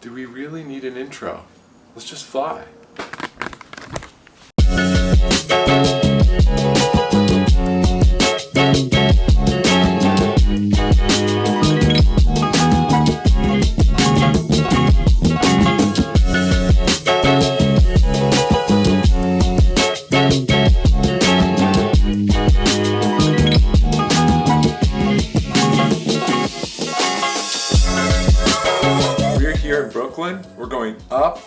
Do we really need an intro? Let's just fly. We're here in Brooklyn. We're going up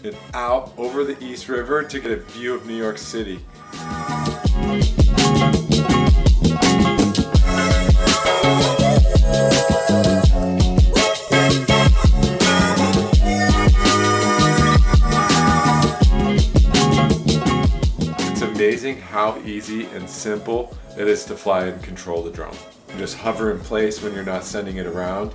and out over the East River to get a view of New York City. It's amazing how easy and simple it is to fly and control the drone. You just hover in place when you're not sending it around,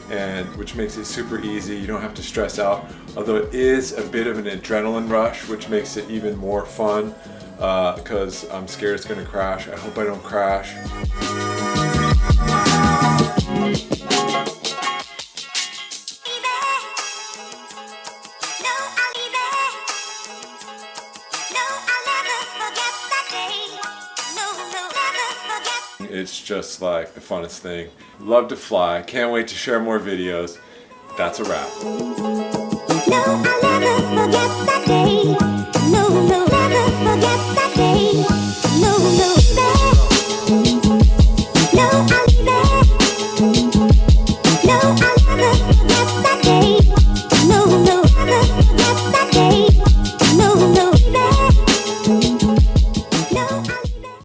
and which makes it super easy. You don't have to stress out, although it is a bit of an adrenaline rush, which makes it even more fun because I'm scared it's going to crash. I hope I don't crash. It's just like the funnest thing. Love to fly. Can't wait to share more videos. That's a wrap. No, I'll never forget that day. No, no.